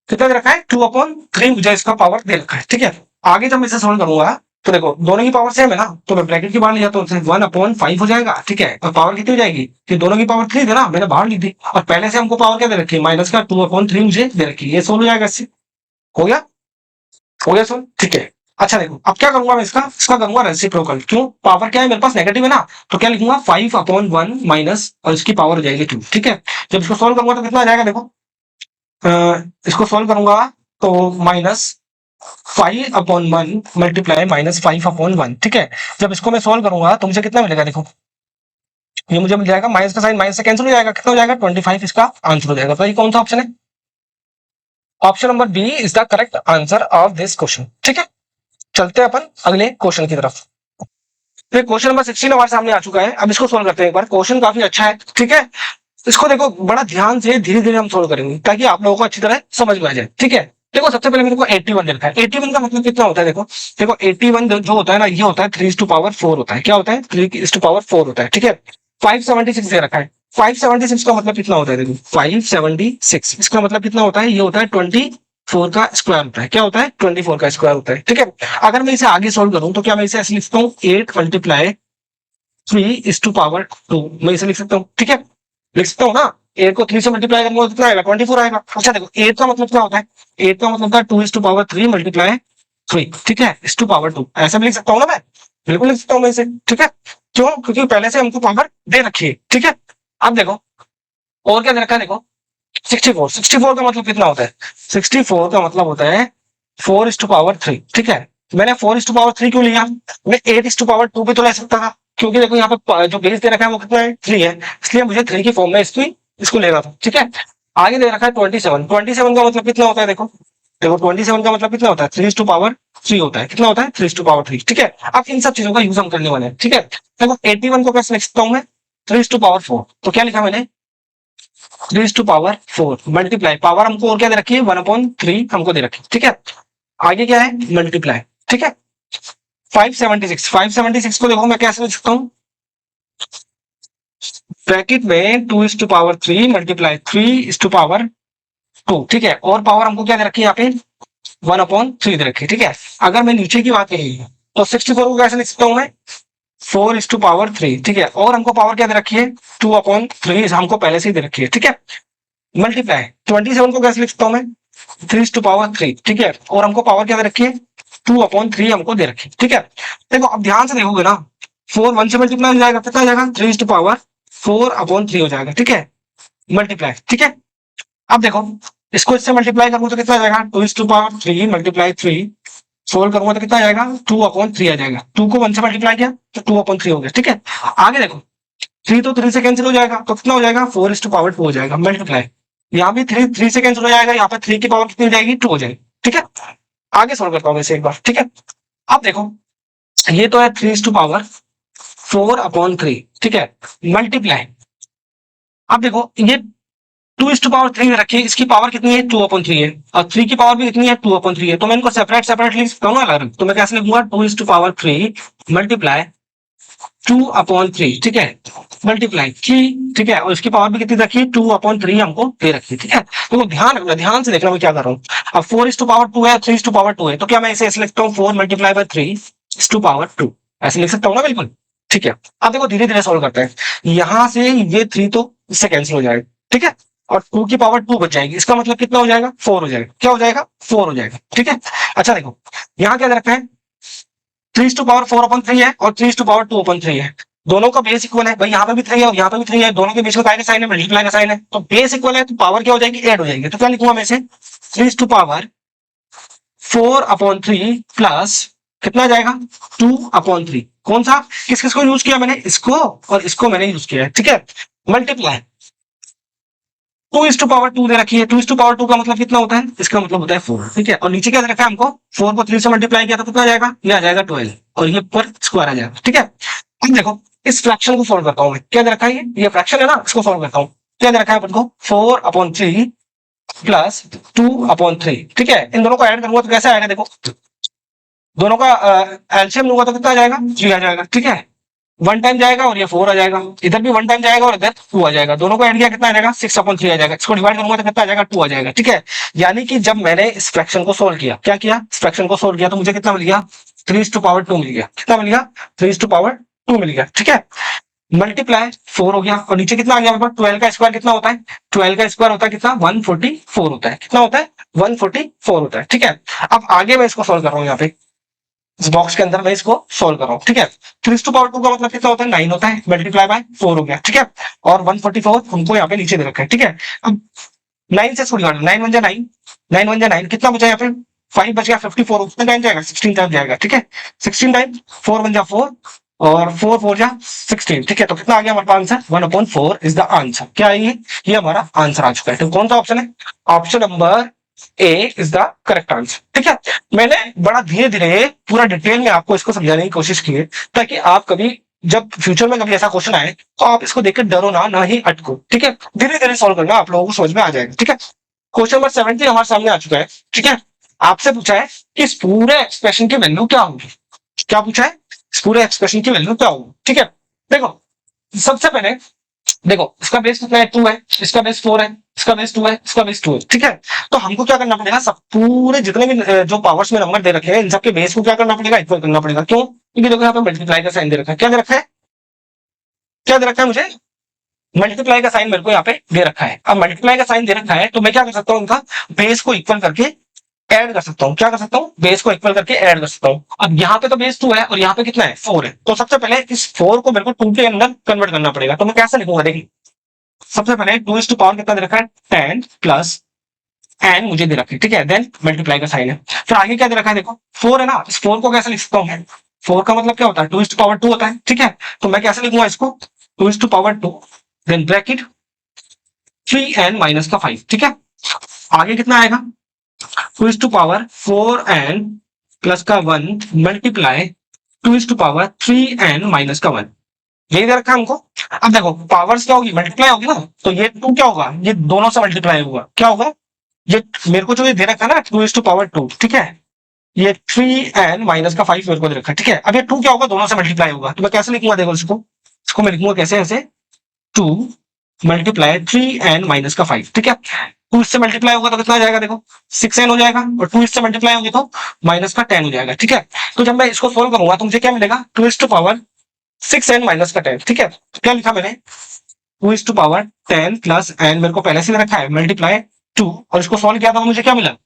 कितना दे रखा है? 2/3 मुझे इसका पावर दे रखा है। ठीक है, आगे जब मैं इसे सोल्व करूंगा तो देखो दोनों की पावर सेम है ना, तो मैं ब्रैकेट की बाहर ले जाता हूँ, 1/5 हो जाएगा। ठीक है, और पावर कितनी हो जाएगी? कि दोनों की पावर 3 थे ना, मैंने बाहर ली थी, और पहले से हमको पावर क्या दे रखी है? माइनस का 2/3 मुझे दे रखी है। ये सोल्व हो जाएगा इससे। हो गया? हो गया सोल्व। ठीक है, अच्छा देखो अब क्या करूंगा मैं, इसका इसका करूंगा रेसिप्रोकल। क्यों? पावर क्या है मेरे पास? नेगेटिव है ना, तो क्या लिखूंगा? 5/1 माइनस, और इसकी पावर हो जाएगी 2। ठीक है, जब इसको सोल्व करूंगा तो कितना आ जाएगा? देखो इसको सोल्व करूंगा तो माइनस 5/1 मल्टीप्लाई माइनस 5/1। ठीक है, जब इसको मैं सोल्व करूंगा तो मुझे कितना मिलेगा? देखो ये मुझे मिल जाएगा, माइनस का साइन माइनस से कैंसिल हो जाएगा, कितना हो जाएगा? 25 इसका आंसर हो जाएगा। तो ये कौन सा ऑप्शन है? Option number B is the correct answer of this question. ठीक है, चलते हैं अपन अगले क्वेश्चन की तरफ। तो क्वेश्चन नंबर 16 हमारे सामने आ चुका है। अब इसको सोल्व करते हैं एक बार। क्वेश्चन काफी अच्छा है। ठीक है, इसको देखो बड़ा ध्यान से धीरे धीरे हम सोल्व करेंगे ताकि आप लोगों को अच्छी तरह समझ में आ जाए। ठीक है, देखो सबसे पहले मेरे को 81 लिखा है। 81 का मतलब कितना होता है? देखो देखो 81 जो होता है ना, ये होता है 3 to power 4 होता है। क्या होता है? 3 to power 4 होता है। ठीक है, 576 दे रखा है। 576 का मतलब कितना होता है? देखो 576 इसका मतलब कितना होता है? ये होता है 24 का स्क्वायर होता है। क्या होता है? 24 का स्क्वायर होता है। ठीक है, अगर मैं इसे आगे सोल्व करूं तो क्या मैं इसे ऐसे लिखता हूँ? 8 मल्टीप्लाई 3 to power 2, मैं इसे लिख सकता हूँ। ठीक है, लिख सकता हूँ ना। 8 को 3 से मल्टीप्लाई करूंगा तो कितना आएगा? 24 आएगा। अच्छा देखो 8 का मतलब क्या होता है? 8 का मतलब होता है 2 to power 3 मल्टीप्लाई 3। ठीक है, इस टू पावर 2 ऐसा भी लिख सकता हूँ ना मैं, बिल्कुल लिख सकता हूँ मैं इसे। ठीक है, क्यों? क्योंकि पहले से हमको पावर दे रखी है। ठीक है, अब देखो और क्या दे रखा है? देखो 64। 64 का मतलब कितना होता है? 64 का मतलब होता है 4:3। ठीक है, मैंने 4:3 क्यों लिया? मैं 8:2 भी तो ले सकता था, क्योंकि देखो यहाँ पे जो बेस दे रखा है वो कितना है? 3 है, इसलिए मुझे 3 की फॉर्म में इसको लेना था। ठीक है, आगे दे रखा है 27। 27 का मतलब कितना होता है? देखो देखो 27 का मतलब कितना होता है? 3:3 होता है। कितना होता है? 3:3। ठीक है, अब इन सब चीजों का यूज हम करने वाले हैं। ठीक है, देखो 81 को कैसे लिख सकता हूँ मैं? 3:4। तो क्या लिखा मैंने? 3:4 मल्टीप्लाई, पावर हमको और क्या दे रखी है? 1/3 हमको दे रखी है। ठीक है, आगे क्या है? मल्टीप्लाई। ठीक है, 576 को देखो मैं कैसे लिख सकता हूँ? ब्रैकेट में 2:3 मल्टीप्लाई 3:2। ठीक है, और पावर हमको क्या दे रखी है यहाँ पे? 1/3 दे रखी है। ठीक है, अगर मैं नीचे की बात करी तो 64 को कैसे लिख सकता हूँ मैं? 4:3। ठीक है, और हमको पावर क्या दे रखी है? 2/3 हमको पहले से ही दे रखी है। ठीक है, मल्टीप्लाई 27 को कैसे लिख सकता हूँ मैं? 3:3। ठीक है, और हमको पावर क्या दे रखी है? 2/3 हमको दे रखी है। ठीक है, देखो अब ध्यान से देखोगे ना, 4 1 से मल्टीप्लाई हो जाएगा, कितना हो जाएगा? 3:4/3 हो जाएगा। ठीक है, मल्टीप्लाई। ठीक है, अब देखो इसको इससे मल्टीप्लाई करूंगा तो कितना आ जाएगा? 2:3 मल्टीप्लाई 3 सोल्व करूंगा तो कितना आ जाएगा? 2/3 आ जाएगा। 2 को 1 से मल्टीप्लाई किया तो 2/3 हो गया। ठीक है, आगे देखो 3 तो 3 से कैंसिल हो जाएगा, तो कितना हो जाएगा? 4:2 हो जाएगा। मल्टीप्लाई, यहाँ भी 3 3 से कैंसिल हो जाएगा, यहाँ पे 3 की पावर कितनी हो जाएगी? 2 हो जाएगी। ठीक है, आगे सोल्व करता हूँ वैसे एक बार। ठीक है, अब देखो ये तो है 3:4/3। ठीक है, मल्टीप्लाई, अब देखो ये 2:3 रखी है, इसकी पावर कितनी है? 2/3 है, और 3 की पावर भी कितनी है? 2/3 है। तो मैं इनको सेपरेट सेपरेट लिख सकता हूँ ना अलग। तो मैं कैसे लिखूंगा? 2:3 मल्टीप्लाई 2/3। ठीक है, मल्टीप्लाई 3। ठीक है, और इसकी पावर भी कितनी रखी है? 2/3 हमको दे रखी है। ठीक है, तो ध्यान रखना, ध्यान से देखना मैं क्या कर रहा हूँ। अब 4:2 है, 3:2 है, तो क्या मैं इसे ऐसे लिखता हूँ? 4 मल्टीप्लाई बाय 3:2 ऐसे लिख सकता हूँ ना? बिल्कुल। ठीक है, अब देखो धीरे धीरे सोल्व करते हैं। यहां से ये 3 तो इससे कैंसिल हो जाएगा। ठीक है, और 2 की पावर 2 बच जाएगी, इसका मतलब कितना हो जाएगा? 4 हो जाएगा। क्या हो जाएगा? 4 हो जाएगा। ठीक है, अच्छा देखो यहाँ क्या दे रखा है? 3:4/3 है और 3:2/3 है, दोनों का बेस इक्वल है। भाई यहाँ पे भी 3 है और यहाँ पे भी 3 है, दोनों के बीच में काय का साइन है? मल्टीप्लाई का साइन है। तो बेस इक्वल है तो पावर क्या हो जाएगी? ऐड हो जाएगी। तो क्या लिखूंगा मैं इसे? 3:4/3 प्लस कितना आ जाएगा? 2/3। कौन सा? किस किस को यूज किया मैंने? इसको और इसको मैंने यूज किया है। ठीक है, मल्टीप्लाई 2:2 दे रखी है। 2:2 का मतलब कितना होता है? इसका मतलब होता है 4। ठीक है, और नीचे क्या दे रखा है हमको? 4 को 3 से मल्टीप्लाई किया तो कितना आ जाएगा? ये आ जाएगा 12, और ये पर स्क्वायर आ जाएगा। ठीक है, अब देखो इस फ्रैक्शन को सॉल्व करता हूं मैं। क्या दे रखा है? ये फ्रैक्शन है ना, इसको सॉल्व करता हूँ। क्या दे रखा है अपन को 4/3 प्लस 2/3, ठीक है। इन दोनों को ऐड करूंगा तो कैसे आएगा, देखो दोनों का एलसीएम लूंगा तो कितना आ जाएगा, 3 आ जाएगा, ठीक है। वन टाइम जाएगा और ये 4 आ जाएगा, इधर भी वन टाइम जाएगा और इधर 2 आ जाएगा, दोनों को ऐड किया कितना आ जाएगा 6/3 आ जाएगा। इसको डिवाइड करूंगा तो कितना आ जाएगा 2 आ जाएगा, ठीक है। यानी कि जब मैंने इस फ्रैक्शन को सोल्व किया, क्या किया, इस फ्रैक्शन को सोल्व किया तो मुझे कितना मिल गया 3/2 मिल गया, कितना मिल गया 3/2 मिल गया, ठीक है। मल्टीप्लाई 4 हो गया और नीचे कितना आ गया मेरे पास 12 का स्क्वायर कितना होता है, 12 का स्क्वायर होता है कितना 144 होता है, कितना होता है 144 होता है, ठीक है। अब आगे मैं इसको सोल्व कर रहा हूँ, यहाँ पे इस बॉक्स के अंदर मैं इसको सोल्व कर रहा हूँ, ठीक है। 3/2 का मतलब कितना होता है 9 होता है, मल्टीप्लाई बाय 4 हो गया, ठीक है। और 144 हमको यहाँ पे नीचे दे रखा है, ठीक है। अब 9 से छोड़ 9 1 जा 9, 9 1 जा 9, कितना बचा यहाँ पे 5 बच गया, 54 कितना टाइम जाएगा 16 टाइम जाएगा, ठीक है। 16 टाइम 4 1 जा 4 और 4 4 जा 16, ठीक है। तो कितना आ गया हमारे पास आंसर 1/4 इज द आंसर। क्या है ये हमारा आंसर आ चुका है। तो कौन सा ऑप्शन है, option number A is the correct answer, ठीक है। मैंने बड़ा धीरे धीरे पूरा डिटेल में आपको इसको समझाने की कोशिश की है, ताकि आप कभी जब फ्यूचर में कभी ऐसा क्वेश्चन आए तो आप इसको देख के डरो ना ही अटको, ठीक है। धीरे धीरे सॉल्व करना, आप लोगों को समझ में आ जाएगा, ठीक है। क्वेश्चन नंबर 70 हमारे सामने आ चुका है, ठीक है। आपसे पूछा है कि इस पूरे एक्सप्रेशन की वैल्यू क्या होगी, क्या पूछा है, इस पूरे एक्सप्रेशन की वैल्यू क्या होगी, ठीक है। देखो सबसे पहले देखो इसका बेस कितना है 2 है, इसका बेस 4 है, इसका बेस 2 है, इसका बेस 2 है, ठीक है। तो हमको क्या करना पड़ेगा, सब पूरे जितने भी जो पावर्स में नंबर दे रखे हैं इन सबके बेस को क्या करना पड़ेगा, इक्वल करना पड़ेगा। क्यों, क्योंकि देखो यहाँ पे मल्टीप्लाई का साइन दे रखा है, क्या दे रखा है, क्या दे रखा है मुझे, मल्टीप्लाई का साइन मेरे को यहाँ पे दे रखा है। अब मल्टीप्लाई का साइन दे रखा है तो मैं क्या कर सकता हूँ, उनका बेस को इक्वल करके ऐड कर सकता हूँ, क्या कर सकता हूँ, बेस को इक्वल करके ऐड कर सकता हूँ। अब यहाँ पे तो बेस 2 है और यहाँ पे कितना है 4 है, तो सबसे पहले इस 4 को मेरे को 2 के अंदर कन्वर्ट करना पड़ेगा। तो मैं कैसे लिखूंगा, देखिए सबसे पहले 2 पावर कितना दे रखा है 10 प्लस एन मुझे दे रखा है, ठीक है। देन मल्टीप्लाई का साइन है, फिर आगे क्या दे रखा है, देखो 4 है ना, इस 4 को कैसे लिख सकता हूँ, 4 का मतलब क्या होता है 2 होता है, ठीक है। तो मैं कैसे लिखूंगा इसको 2 देन ब्रैकेट 3n-5, ठीक है। आगे कितना आएगा 2 4n प्लस का 1 मल्टीप्लाई 2 3n-1, यही दे रखा है हमको। अब देखो पावर्स क्या होगी, मल्टीप्लाई होगी ना, तो ये 2 क्या होगा, ये दोनों से मल्टीप्लाई होगा, क्या होगा, ये मेरे को जो ये दे रखा है ना 2 ठीक है, ये 3n-5 मेरे को दे रखा है, ठीक है। अब ये 2 क्या होगा, दोनों से मल्टीप्लाई होगा, तो मैं कैसे लिखूंगा, देखो इसको मैं लिखूंगा कैसे, ऐसे 2 मल्टीप्लाई 3n-5, ठीक है। 2 इससे मल्टीप्लाई होगा तो कितना आ जाएगा, देखो 6n हो जाएगा, और 2 इससे मल्टीप्लाई होगी तो -10 हो जाएगा, ठीक है। तो जब मैं इसको सोल्व करूंगा तो मुझे क्या मिलेगा 2 6n-10, ठीक है। तो क्या लिखा मैंने 2 10 प्लस n मेरे को पहले से रखा है मल्टीप्लाई 2, और इसको सोल्व किया था मुझे क्या मिला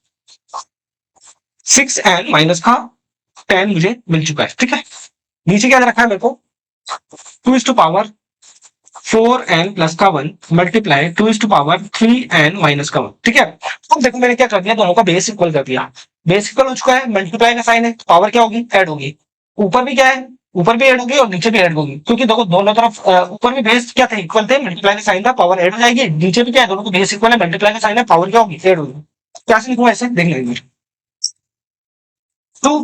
6n-10 मुझे मिल चुका है, ठीक है। नीचे क्या रखा है मेरे को 2 4n प्लस का 1 मल्टीप्लाई 2 3n-1, ठीक है। अब देखो मैंने क्या कर दिया, दोनों का बेस इक्वल कर दिया, बेस इक्वल हो चुका है, मल्टीप्लाई का साइन है, पावर क्या होगी ऐड होगी, ऊपर भी क्या है, ऊपर भी ऐड होगी और नीचे भी ऐड होगी, क्योंकि देखो दोनों तरफ ऊपर भी बेस क्या थे इक्वल थे, मल्टीप्लाई का साइन था, पावर ऐड हो जाएगी, नीचे भी क्या है दोनों को बेस इक्वल है, मल्टीप्लाई का साइन है, पावर क्या होगी ऐड होगी। क्या से लिखूंगा ऐसे देख लेंगे। तो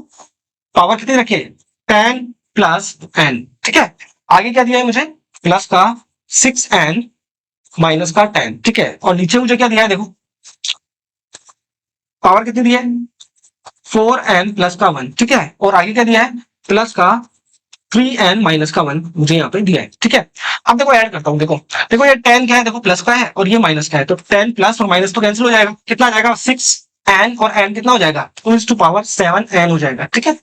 पावर कितनी रखी है 10 प्लस n, ठीक है। आगे क्या दिया है मुझे प्लस का 6n माइनस का 10, ठीक है। और नीचे मुझे क्या दिया है, देखो पावर कितनी दी है 4n प्लस का 1, ठीक है। और आगे क्या दिया है प्लस का 3n-1 मुझे यहाँ पे दिया है, ठीक है। अब देखो ऐड करता हूँ, देखो देखो ये 10 क्या है, देखो प्लस का है और ये माइनस का है, तो 10 प्लस और माइनस तो कैंसिल हो जाएगा, कितना आ जाएगा 6n और n कितना हो जाएगा 2 7n हो जाएगा, ठीक है,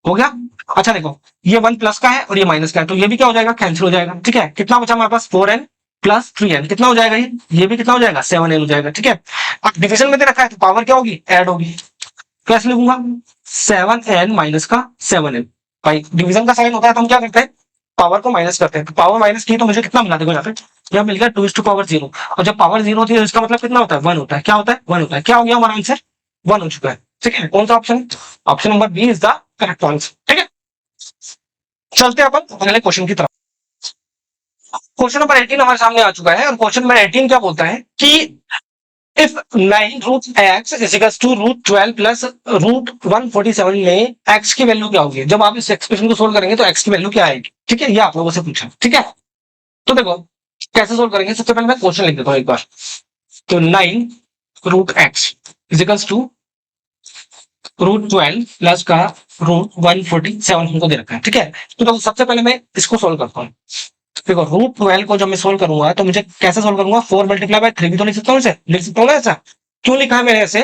हो गया। अच्छा देखो ये 1 प्लस का है और ये माइनस का है, तो ये भी क्या हो जाएगा कैंसिल हो जाएगा, ठीक है। कितना बचा हमारे पास 4n प्लस 3n, कितना हो जाएगा ये भी कितना हो जाएगा 7n हो जाएगा, ठीक है। अब डिविजन में दे रखा है तो पावर क्या होगी ऐड होगी, कैसे लिखूंगा 7n-7n, भाई डिवीजन का साइन होता है तो हम क्या करते हैं पावर को माइनस करते हैं, तो पावर माइनस की तो मुझे कितना मिला, देखो यहाँ पे यह मिल गया 2:0, और जब पावर 0 थी तो इसका मतलब कितना होता है 1 होता है, क्या होता है 1 होता है, क्या हो गया हमारा आंसर 1 हो चुका है, ठीक है। कौन सा option, option number B is the correct answer, ठीक है। चलते हैं अपन अगले क्वेश्चन की तरफ। क्वेश्चन नंबर 18 हमारे सामने आ चुका है, और क्वेश्चन नंबर 18 क्या बोलता है कि if 9√x is equals to √12 plus √147 में x की वैल्यू क्या होगी, जब आप इस एक्सप्रेशन को सोल्व करेंगे तो x की वैल्यू क्या आएगी, ठीक है, ये आप लोगों से पूछा, ठीक है। तो देखो कैसे सोल्व करेंगे? सबसे पहले मैं क्वेश्चन लिख देता हूँ एक बार। तो 9 root x equals two root 12 plus का रूट 147 हमको दे रखा है, ठीक है। तो सबसे पहले मैं इसको सोल्व करता हूँ। देखो रूट 12 को जब मैं सोल्व करूंगा तो मुझे कैसे सोल्व करूंगा? 4 मल्टीप्लाई बाय 3 भी तो लिख सकता हूँ इसे, लिख सकता हूँ ना ऐसा। क्यों लिखा है मैंने ऐसे?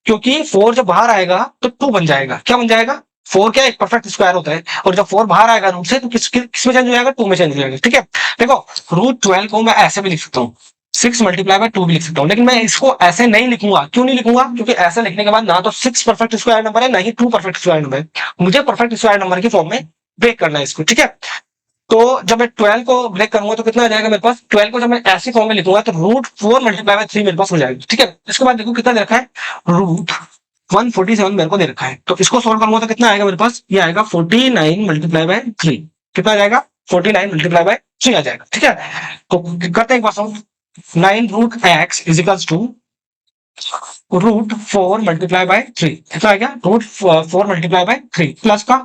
क्योंकि 4 जब बाहर आएगा तो 2 बन जाएगा। क्या बन जाएगा? 4 क्या एक परफेक्ट स्क्वायर होता है, और जब 4 बाहर आएगा रूट से तो किस में चेंज हो जाएगा? 2 में चेंज हो जाएगा, ठीक है। देखो रूट 12 को मैं ऐसे भी लिख सकता हूँ, 6 मल्टीप्लाई बाय 2 भी लिख सकता हूँ, लेकिन मैं इसको ऐसे नहीं लिखूंगा। क्यों नहीं लिखूंगा? क्योंकि ऐसे लिखने के बाद ना तो 6 परफेक्ट स्क्वायर नंबर है, ना ही 2 परफेक्ट स्क्वायर नंबर है। मुझे परफेक्ट स्क्वायर नंबर की फॉर्म में ब्रेक करना है इसको, ठीक है। तो जब मैं 12 को ब्रेक करूंगा तो कितना आ जाएगा मेरे पास? 12 को जब मैं ऐसी फॉर्म में लिखूंगा तो रूट 4 मल्टीप्लाई बाय 3 मेरे पास हो जाएगा, ठीक है। इसके बाद देखो कितना दे रखा है, रूट 147 मेरे को दे रखा है। तो इसको सोल्व करूंगा तो कितना आएगा मेरे पास? ये आएगा 49 मल्टीप्लाई बाय 3। कितना आ जाएगा? 49 मल्टीप्लाई बाय 3 आ जाएगा, ठीक है। तो करते हैं एक बार solve. 9 root X is equals to root 4 multiply by 3। कितना आ गया? रूट 4 मल्टीप्लाई बाय 3 प्लस का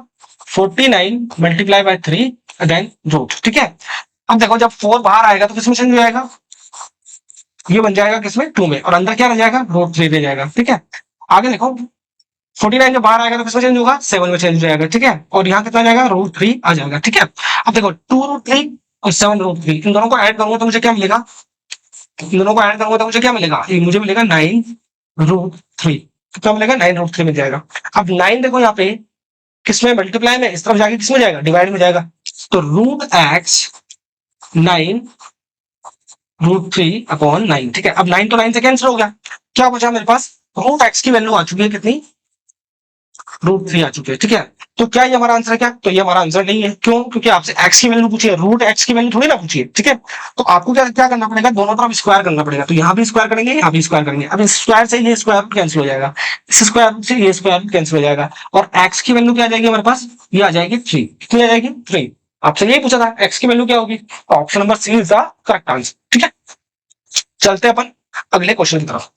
49 मल्टीप्लाई बाय 3 देन रूट, ठीक है। अब देखो जब 4 बाहर आएगा तो किसमें चेंज हो जाएगा? ये बन जाएगा किसमें? 2 में, और अंदर क्या रह जाएगा? रूट 3 रह जाएगा, ठीक है। आगे देखो 49 जब बाहर आएगा तो किसमें चेंज होगा? 7 में चेंज हो जाएगा, ठीक है। और यहाँ कितना आ जाएगा? रूट 3 आ जाएगा, ठीक है। अब देखो 2 रूट 3 और 7 रूट 3, इन दोनों को ऐड करूंगा तो मुझे क्या मिलेगा? इन दोनों को ऐड करूंगा तो मुझे क्या मिलेगा? मुझे मिलेगा 9 रूट 3। कितना मिलेगा? 9 रूट 3 मिल जाएगा। अब 9 देखो यहाँ पे किसमें मल्टीप्लाई में, इस तरफ जाके किसमें जाएगा? डिवाइड में जाएगा। तो रूट एक्स 9 रूट 3 अपॉन 9, ठीक है। अब 9 तो 9 से कैंसिल हो गया, क्या बचा मेरे पास? रूट एक्स की वैल्यू आ चुकी है कितनी? रूट 3 आ चुकी है, ठीक है। तो क्या ये हमारा आंसर है क्या? तो ये हमारा आंसर नहीं है। क्यों? क्योंकि आपसे एक्स की वैल्यू पूछी है, रूट एक्स की वैल्यू थोड़ी ना पूछी है, ठीक है। तो आपको क्या क्या करना पड़ेगा? दोनों तरफ स्क्वायर करना पड़ेगा। तो यहाँ भी स्क्वायर करेंगे, यहाँ भी स्क्वायर करेंगे। अब इस स्क्वायर से ये स्क्वायर रूट कैंसिल हो जाएगा, इस स्क्वायर रूट से ये स्क्वायर रूट कैंसिल हो जाएगा, और एक्स की वैल्यू क्या आ जाएगी हमारे पास? ये आ जाएगी 3। कितनी आ जाएगी? 3। आपसे यही पूछा था एक्स की वैल्यू क्या होगी। Option number C is the correct answer, ठीक है। चलते अपन अगले क्वेश्चन की तरफ।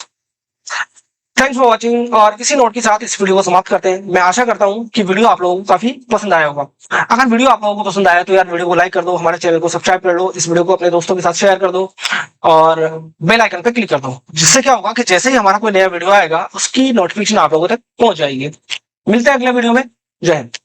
थैंक्स फॉर वॉचिंग, और इसी नोट के साथ इस वीडियो को समाप्त करते हैं। मैं आशा करता हूं कि वीडियो आप लोगों को काफी पसंद आया होगा। अगर वीडियो आप लोगों को पसंद आया तो यार वीडियो को लाइक कर दो, हमारे चैनल को सब्सक्राइब कर लो, इस वीडियो को अपने दोस्तों के साथ शेयर कर दो, और बेल आइकन पर क्लिक कर दो। जिससे क्या होगा कि जैसे ही हमारा कोई नया वीडियो आएगा उसकी नोटिफिकेशन आप लोगों तक पहुंच जाएगी। मिलते हैं अगले वीडियो में। जय हिंद।